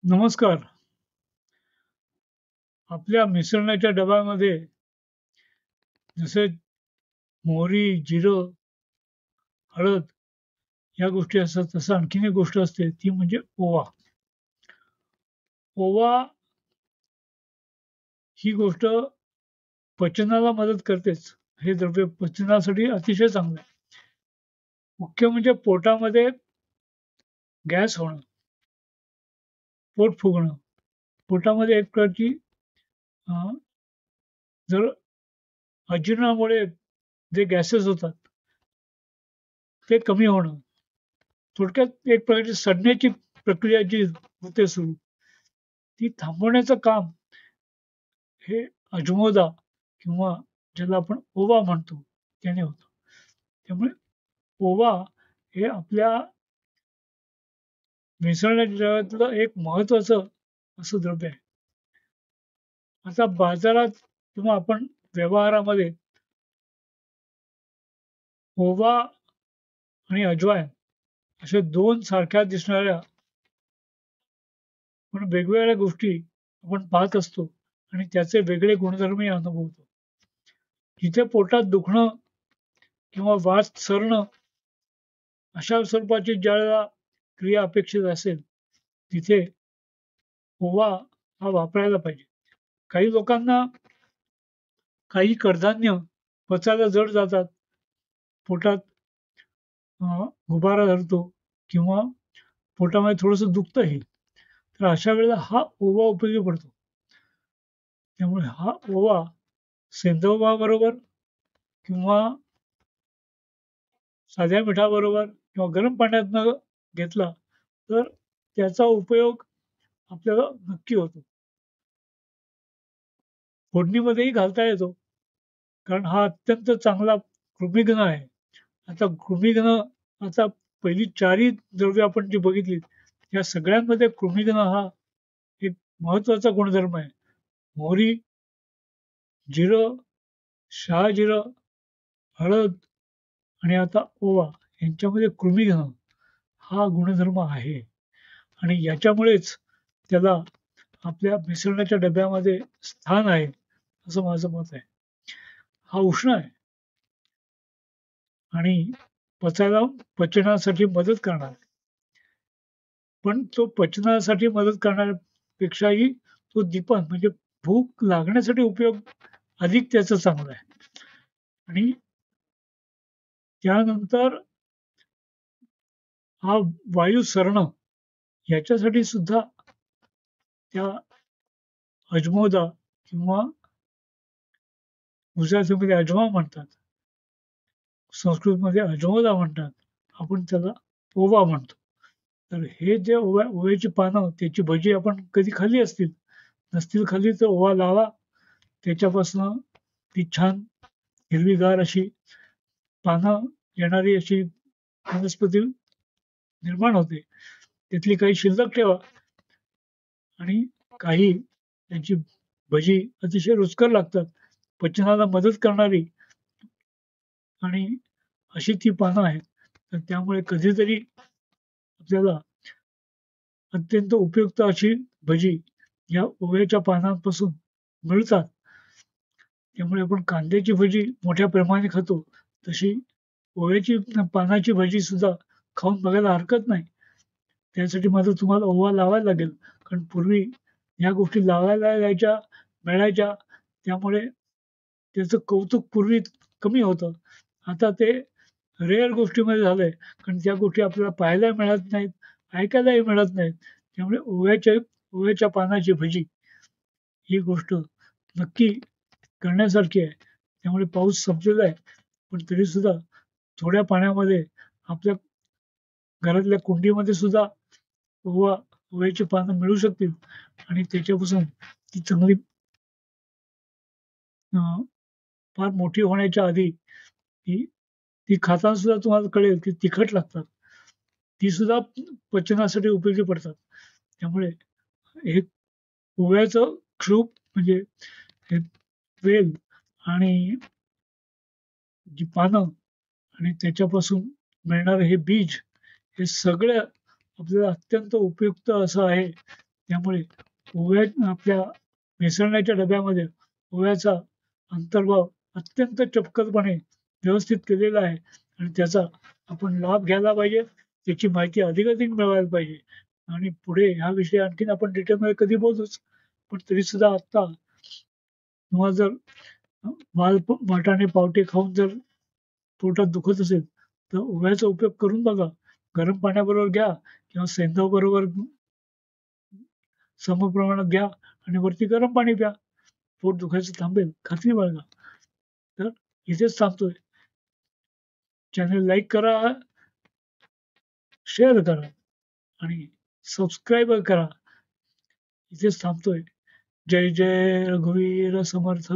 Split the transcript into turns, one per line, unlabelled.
नमस्कार. आपल्या मिसळण्याच्या डब्यामध्ये जसे मोहरी, जिरं, हळद या गोष्टी असतात, तसं आणखीन एक गोष्ट असते ती म्हणजे ओवा. ओवा ही गोष्ट पचनाला मदत करतेच. हे द्रव्य पचनासाठी अतिशय चांगलं आहे. मुख्य म्हणजे पोटामध्ये गॅस होणं, पोट फुगणं. पोटामध्ये एक प्रकारची अ, जर अजीर्णामुळे जे गॅसेस होतात, ते कमी होणं. थोडक्यात एक प्रकारची सडण्याची प्रक्रिया जी होते सुरू, ती थांबवण्याचं काम हे अजमोदा किंवा ज्याला आपण ओवा म्हणतो त्याने होतं. त्यामुळे ओवा हे आपल्या मिसळण्याच्या जगातलं एक महत्वाचं असं द्रव्य आहे. आता बाजारात किंवा आपण व्यवहारामध्ये ओवा आणि अजवाईन अशा 2 सारख्या दिसणाऱ्या पण वेगवेगळ्या गोष्टी आपण पाहत असतो आणि त्याचे वेगळे गुणधर्मही अनुभवतो. जिथे पोटात दुखणं किंवा वात सरणं अशा स्वरूपाची ज्यावेळेला क्रिया अपेक्षित असेल, तिथे ओवा हा वापरायला पाहिजे. काही लोकांना काही कडधान्य पचायला जड जातात. पोटात गुबारा धरतो किंवा पोटामध्ये थोडंसं दुखतंही. तर अशा वेळेला हा ओवा उपयोगी पडतो. त्यामुळे हा ओवा सेंधव किंवा साध्या मिठाबरोबर किंवा गरम पाण्यातनं घेतला, तर त्याचा उपयोग आपल्याला नक्की होतो. फोडणीमध्येही घालता येतो. कारण हा अत्यंत चांगला कृमिघ्न आहे. आता कृमिघ्न आता पहिली 4ही द्रव्ये आपण जी बघितली, या सगळ्यांमध्ये कृमिघ्न हा एक महत्वाचा गुणधर्म आहे. मोहरी, जिरं, शहाजिरं, हळद आणि आता ओवा यांच्यामध्ये कृमिघ्न हा गुणधर्म आहे आणि याच्यामुळेच त्याला आपल्या मिसळण्याच्या डब्यामध्ये स्थान आहे, असं माझं मत आहे. हा उष्ण आहे आणि पचायला पचनासाठी मदत करणार आहे. पण तो पचनासाठी मदत करण्यापेक्षाही तो दीपन म्हणजे भूक लागण्यासाठी उपयोग अधिक त्याचा चांगला आहे. आणि त्यानंतर हा वायू सरणं याच्यासाठी सुद्धा त्या अजमोदा किंवा गुजरातीमध्ये अजवा म्हणतात. संस्कृतमध्ये अजमोदा म्हणतात. आपण त्याला ओवा म्हणतो. तर हे जे ओव्याची पानं त्याची भजी आपण कधी खाल्ली असतील. नसतील खाल्ली तर ओवा लावा. त्याच्यापासून ती छान हिरवीगार अशी पानं येणारी अशी वनस्पती निर्माण होते. त्यातली काही शिल्लक ठेवा आणि काही त्यांची भजी अतिशय रुचकर लागतात. पचनाला मदत करणारी आणि अशी ती पानं आहेत. तर त्यामुळे कधीतरी आपल्याला अत्यंत उपयुक्त अशी भजी या ओव्याच्या पानांपासून मिळतात. त्यामुळे आपण कांद्याची भजी मोठ्या प्रमाणात खातो. तशी ओव्याची पानाची भजी सुद्धा खाऊन बघायला हरकत नाही. त्यासाठी मात्र तुम्हाला ओवा लावायला लागेल. कारण पूर्वी ह्या गोष्टी लावायला यायच्या, मिळायच्या. त्यामुळे त्याचं कौतुक पूर्वी कमी होतं. आता ते रेअर गोष्टीमध्ये झालंय. कारण त्या गोष्टी आपल्याला पाहायला मिळत नाहीत, ऐकायलाही मिळत नाहीत. त्यामुळे ओव्याच्या पानाची भजी ही गोष्ट नक्की करण्यासारखी आहे. त्यामुळे पाऊस संपलेला आहे. पण तरीसुद्धा थोड्या पाण्यामध्ये आपल्या घरातल्या कुंडीमध्ये सुद्धा ओव्याची पानं मिळू शकतील आणि त्याच्यापासून ती चांगली अ, फार मोठी होण्याच्या आधी ती ती खाताना सुद्धा तुम्हाला कळेल की तिखट लागतात. ती सुद्धा पचनासाठी उपयोगी पडतात. त्यामुळे हे ओव्याचं क्षूप म्हणजे हे वेल आणि जी पानं आणि त्याच्यापासून मिळणारं हे बीज हे सगळं आपल्याला अत्यंत उपयुक्त असं आहे. त्यामुळे ओव्या आपल्या मिसळण्याच्या डब्यामध्ये ओव्याचा अंतर्भाव अत्यंत चपखलपणे व्यवस्थित केलेला आहे आणि त्याचा आपण लाभ घ्यायला पाहिजे. त्याची माहिती अधिकाधिक मिळवायला पाहिजे आणि पुढे ह्या विषयी आणखीन आपण डिटेलमध्ये कधी बोलूच. पण तरी सुद्धा आता तुम्हाला जर वाटाणे पावटे खाऊन जर पोटात दुखत असेल तर ओव्याचा उपयोग करून बघा. गरम पाण्याबरोबर घ्या किंवा सैंधव बरोबर समप्रमाणात घ्या आणि वरती गरम पाणी प्या. पोट दुखायचं थांबेल, खात्री बाळगा. तर इथेच थांबतोय. चॅनल लाईक करा, शेअर करा आणि सबस्क्राईब करा. इथेच थांबतोय. जय जय रघुवीर समर्थ.